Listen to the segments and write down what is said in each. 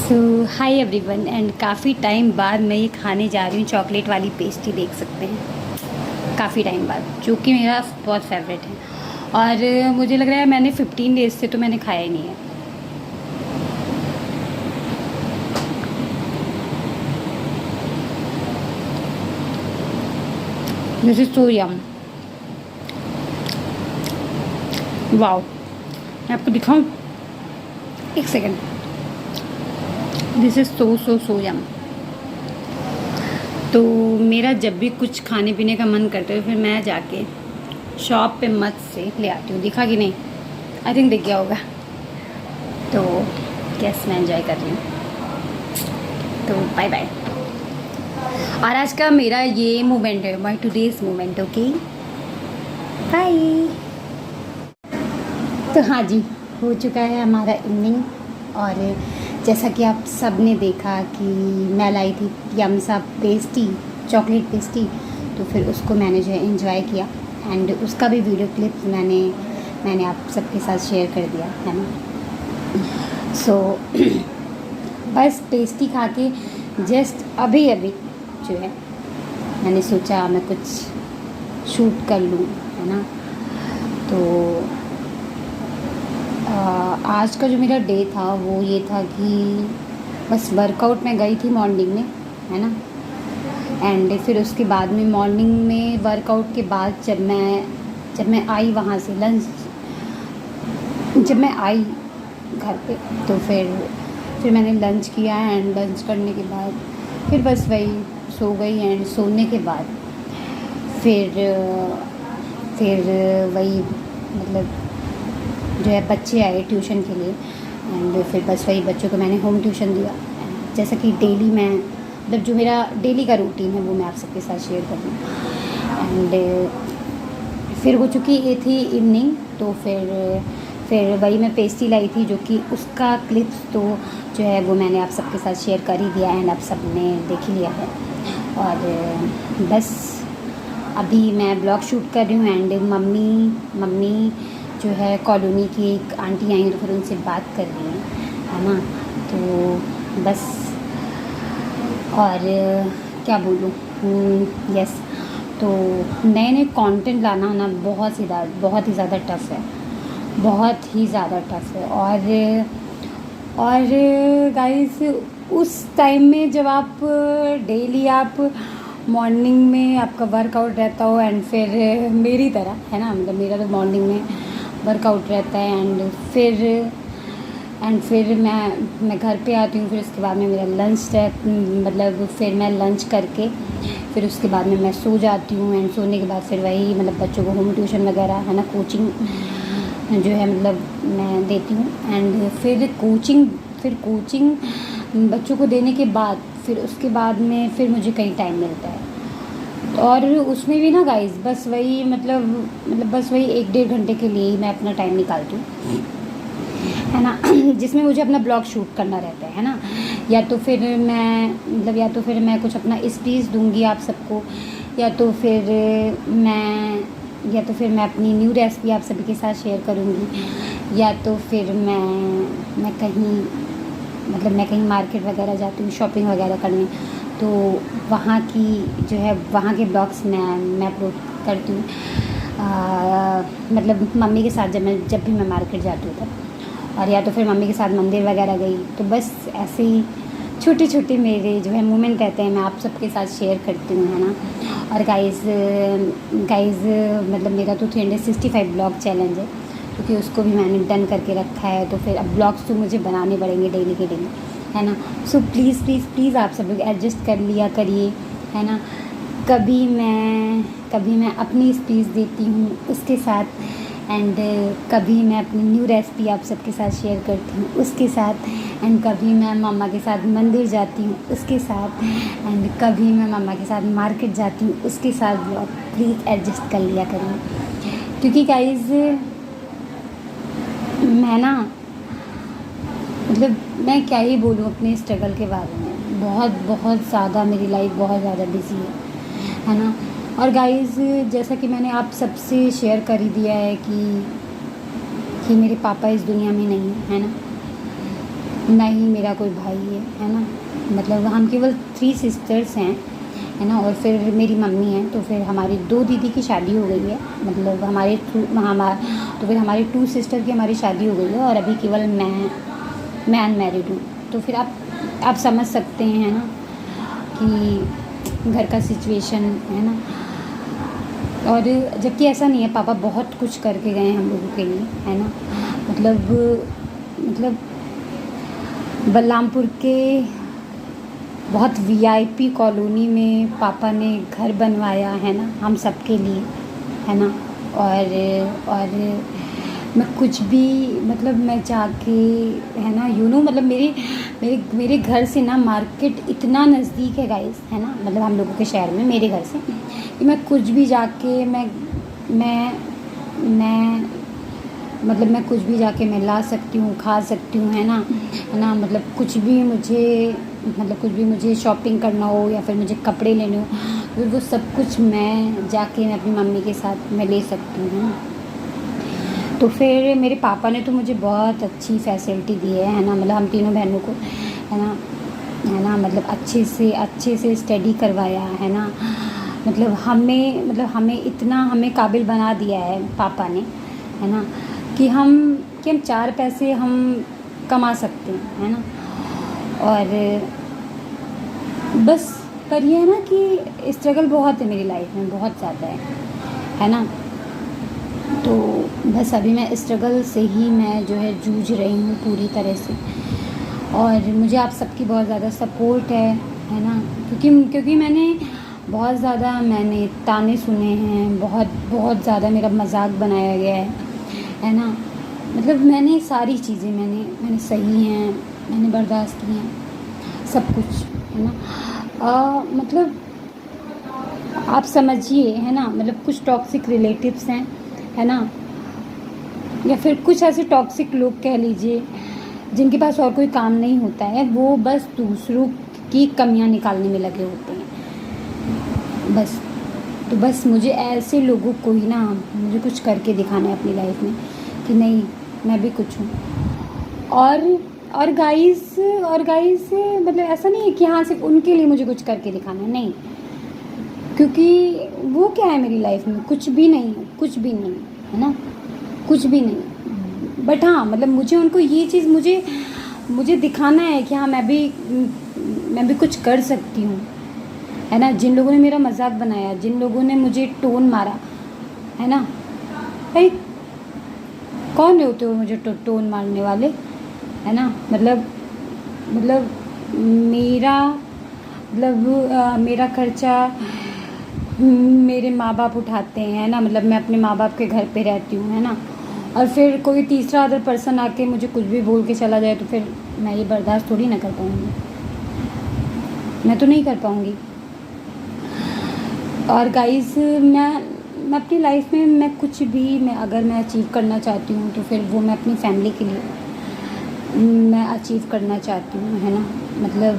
So hi everyone and काफ़ी time बाद मैं ये खाने जा रही हूँ। चॉकलेट वाली पेस्ट्री देख सकते हैं, काफ़ी टाइम बाद, जो कि मेरा बहुत फेवरेट है। और मुझे लग रहा है मैंने 15 डेज से तो मैंने खाया ही नहीं है। This is so yum, wow. मैं आपको दिखाऊं, एक second. This is so yum. तो मेरा जब भी कुछ खाने पीने का मन करता है फिर मैं जाके शॉप पे मत से ले आती हूँ। दिखा कि नहीं? आई थिंक दिख गया होगा। तो यस, मैं एंजॉय कर रही हूँ। तो बाय बाय। और आज का मेरा ये मोमेंट है, my today's moment. Okay bye. तो हाँ जी, हो चुका है हमारा इवनिंग। और जैसा कि आप सब ने देखा कि मैं लाई थी यम सा पेस्ट्री, चॉकलेट पेस्ट्री। तो फिर उसको मैंने जो है एंजॉय किया एंड उसका भी वीडियो क्लिप मैंने आप सबके साथ शेयर कर दिया है ना। सो बस पेस्ट्री खा के जस्ट अभी जो है मैंने सोचा मैं कुछ शूट कर लूँ, है ना। तो आज का जो मेरा डे था वो ये था कि बस वर्कआउट में गई थी मॉर्निंग में, है ना। एंड फिर उसके बाद में मॉर्निंग में वर्कआउट के बाद जब मैं आई वहाँ से जब मैं आई घर पे, तो फिर मैंने लंच किया एंड लंच करने के बाद फिर बस वही सो गई। एंड सोने के बाद फिर वही मतलब जो है बच्चे आए ट्यूशन के लिए एंड फिर बस वही बच्चों को मैंने होम ट्यूशन दिया। जैसा कि डेली मैं मतलब जो मेरा डेली का रूटीन है वो मैं आप सबके साथ शेयर कर रही हूँ। एंड फिर हो चुकी ये थी इवनिंग। तो फिर वही मैं पेस्ट्री लाई थी, जो कि उसका क्लिप्स तो जो है वो मैंने आप सबके साथ शेयर कर ही दिया एंड आप सब ने देख ही लिया है। और बस अभी मैं ब्लॉग शूट कर रही हूँ एंड मम्मी जो है कॉलोनी की एक आंटी आई तो फिर उनसे बात कर रही है ना। तो बस और क्या बोलूँ, यस। तो नए कंटेंट लाना ना बहुत ही ज़्यादा टफ़ है, बहुत ही ज़्यादा टफ़ है। और गाइस उस टाइम में जब आप डेली आप मॉर्निंग में आपका वर्कआउट रहता हो एंड फिर मेरी तरह, है ना, मतलब मेरा तो मॉर्निंग में वर्कआउट रहता है एंड फिर मैं घर पे आती हूँ। फिर उसके बाद में मेरा लंच मतलब फिर मैं लंच करके फिर उसके बाद में मैं सो जाती हूँ एंड सोने के बाद फिर वही मतलब बच्चों को होम ट्यूशन वगैरह, है ना, कोचिंग जो है मतलब मैं देती हूँ। एंड फिर कोचिंग बच्चों को देने के बाद फिर उसके बाद में फिर मुझे कहीं टाइम मिलता है। और उसमें भी ना गाइस बस वही मतलब बस वही 1-1.5 घंटे के लिए ही मैं अपना टाइम निकालती हूँ, है ना, जिसमें मुझे अपना ब्लॉग शूट करना रहता है ना। या तो फिर मैं कुछ अपना स्पीच दूंगी आप सबको, या तो फिर मैं अपनी न्यू रेसिपी आप सभी के साथ शेयर करूँगी, या तो फिर मैं कहीं मार्केट वगैरह जाती हूँ शॉपिंग वगैरह करने, तो वहाँ के ब्लॉग्स मैं अपलोड करती हूँ। मतलब मम्मी के साथ जब भी मैं मार्केट जाती हूँ तब, और या तो फिर मम्मी के साथ मंदिर वगैरह गई। तो बस ऐसे ही छोटे मेरे जो है मोमेंट रहते हैं, मैं आप सबके साथ शेयर करती हूँ, है ना। और गाइज़ मतलब मेरा तो 365 ब्लॉग चैलेंज है, क्योंकि उसको भी मैंने डन करके रखा है। तो फिर अब ब्लॉग्स तो मुझे बनाने पड़ेंगे डेली के डेली, है ना। सो प्लीज़ आप सब लोग एडजस्ट कर लिया करिए, है ना। कभी मैं अपनी स्पीच देती हूँ उसके साथ, एंड कभी मैं अपनी न्यू रेसिपी आप सबके साथ शेयर करती हूँ उसके साथ, एंड कभी मैं मम्मा के साथ मंदिर जाती हूँ उसके साथ, एंड कभी मैं मम्मा के साथ मार्केट जाती हूँ उसके साथ ब्लॉग। प्लीज़ एडजस्ट कर लिया करिए, क्योंकि गाइज़ मैं ना मतलब मैं क्या ही बोलूँ अपने स्ट्रगल के बारे में। बहुत ज़्यादा मेरी लाइफ बहुत ज़्यादा बिजी है ना। और गाइज़ जैसा कि मैंने आप सबसे शेयर कर ही दिया है कि मेरे पापा इस दुनिया में नहीं है ना। नहीं मेरा कोई भाई है ना, मतलब हम केवल 3 सिस्टर्स हैं, है ना, और फिर मेरी मम्मी है, तो फिर हमारी 2 दीदी की शादी हो गई है, मतलब तो फिर हमारी 2 सिस्टर की हमारी शादी हो गई है, और अभी केवल मैं अनमैरिड हूँ। तो फिर आप समझ सकते हैं, है ना, कि घर का सिचुएशन, है ना। और जबकि ऐसा नहीं है, पापा बहुत कुछ करके गए हैं हम लोगों के लिए, है ना, मतलब बलरामपुर के बहुत वीआईपी कॉलोनी में पापा ने घर बनवाया, है ना, हम सब के लिए, है ना। और मैं कुछ भी, मतलब मैं जाके, है ना, मतलब मेरे घर से ना मार्केट इतना नज़दीक है गाइस, है ना, मतलब हम लोगों के शहर में मेरे घर से, कि मैं कुछ भी जाके मैं कुछ भी जाके मैं ला सकती हूँ, खा सकती हूँ, है ना, मतलब कुछ भी मुझे शॉपिंग करना हो या फिर मुझे कपड़े लेने हो, फिर वो सब कुछ मैं जाके मैं अपनी मम्मी के साथ मैं ले सकती हूँ, है ना। तो फिर मेरे पापा ने तो मुझे बहुत अच्छी फैसिलिटी दी है ना, मतलब हम तीनों बहनों को, है ना, मतलब अच्छे से स्टडी करवाया, है ना, मतलब हमें इतना हमें काबिल बना दिया है पापा ने, है ना, कि हम 4 पैसे हम कमा सकते हैं, है ना। और बस पर ये है ना कि स्ट्रगल बहुत है मेरी लाइफ में, बहुत ज़्यादा है ना। तो बस अभी मैं स्ट्रगल से ही मैं जो है जूझ रही हूँ पूरी तरह से, और मुझे आप सबकी बहुत ज़्यादा सपोर्ट है ना, क्योंकि मैंने बहुत ज़्यादा ताने सुने हैं, बहुत ज़्यादा मेरा मजाक बनाया गया है ना, मतलब मैंने सारी चीज़ें मैंने सही हैं, मैंने बर्दाश्त की हैं सब कुछ, है ना। मतलब आप समझिए, है ना, मतलब कुछ टॉक्सिक रिलेटिव्स हैं, है ना, या फिर कुछ ऐसे टॉक्सिक लोग कह लीजिए जिनके पास और कोई काम नहीं होता है, वो बस दूसरों की कमियां निकालने में लगे होते हैं बस। तो बस मुझे ऐसे लोगों को ही ना, मुझे कुछ करके दिखाना है अपनी लाइफ में कि नहीं मैं भी कुछ हूँ। और गाइस मतलब ऐसा नहीं है कि हाँ सिर्फ उनके लिए मुझे कुछ करके दिखाना है, नहीं, क्योंकि वो क्या है मेरी लाइफ में, कुछ भी नहीं है ना, कुछ भी नहीं। बट हाँ मतलब मुझे उनको ये चीज़ मुझे दिखाना है कि हाँ मैं भी कुछ कर सकती हूँ, है ना। जिन लोगों ने मेरा मजाक बनाया, जिन लोगों ने मुझे टोन मारा, है ना, भाई कौन होते हो मुझे टोन मारने वाले, है ना। मतलब मेरा खर्चा मेरे माँ बाप उठाते हैं, है ना, मतलब मैं अपने माँ बाप के घर पे रहती हूँ, है ना। और फिर कोई तीसरा अदर पर्सन आके मुझे कुछ भी बोल के चला जाए तो फिर मैं ये बर्दाश्त थोड़ी ना कर पाऊँगी, मैं तो नहीं कर पाऊँगी। और गाइस मैं अपनी लाइफ में मैं कुछ भी अगर मैं अचीव करना चाहती हूँ तो फिर वो मैं अपनी फैमिली के लिए मैं अचीव करना चाहती हूँ, है ना। मतलब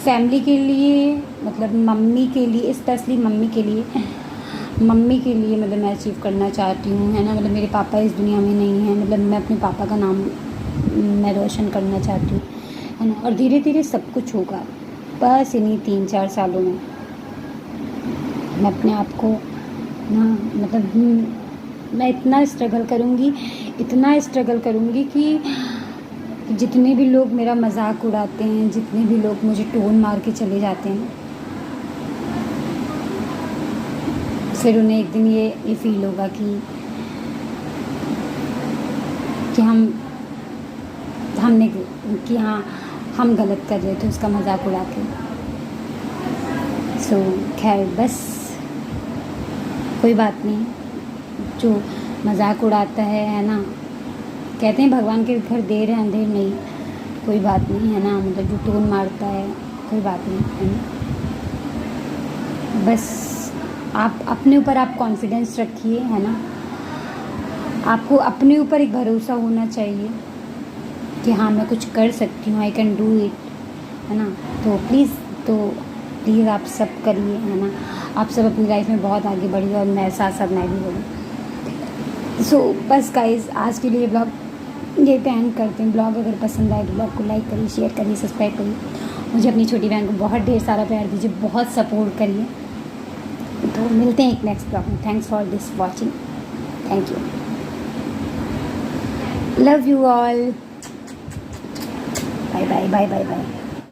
फैमिली के लिए, मतलब मम्मी के लिए, स्पेशली मम्मी के लिए मतलब मैं अचीव करना चाहती हूँ, है ना। मतलब मेरे पापा इस दुनिया में नहीं हैं, मतलब मैं अपने पापा का नाम मैं रोशन करना चाहती हूँ, है ना। और धीरे धीरे सब कुछ होगा, बस इन्हीं 3-4 सालों में मैं अपने आप को ना, मतलब मैं इतना स्ट्रगल करूँगी कि जितने भी लोग मेरा मजाक उड़ाते हैं, जितने भी लोग मुझे टोन मार के चले जाते हैं, फिर उन्हें एक दिन ये फील होगा कि हाँ हम गलत कर रहे थे उसका मजाक उड़ा के। सो खैर बस कोई बात नहीं, जो मजाक उड़ाता है ना, कहते हैं भगवान के घर देर है अंधेर नहीं, कोई बात नहीं, है ना। मतलब जो टोन मारता है कोई बात नहीं, है ना। बस आप अपने ऊपर आप कॉन्फिडेंस रखिए, है ना। आपको अपने ऊपर एक भरोसा होना चाहिए कि हाँ मैं कुछ कर सकती हूँ, आई कैन डू इट, है ना। तो प्लीज़ आप सब करिए, है ना। आप सब अपनी लाइफ में बहुत आगे बढ़िए और मैं साथ साथ मैं भी बढ़ूँ। सो बस गाइस आज के लिए ब्लॉग ये पे एंड करते हैं ब्लॉग। अगर पसंद आए तो ब्लॉग को लाइक करिए, शेयर करिए, सब्सक्राइब करिए। मुझे अपनी छोटी बहन को बहुत ढेर सारा प्यार दीजिए, बहुत सपोर्ट करिए। तो मिलते हैं एक नेक्स्ट ब्लॉग में। Thanks for this watching, thank you, love you all, bye bye bye bye bye.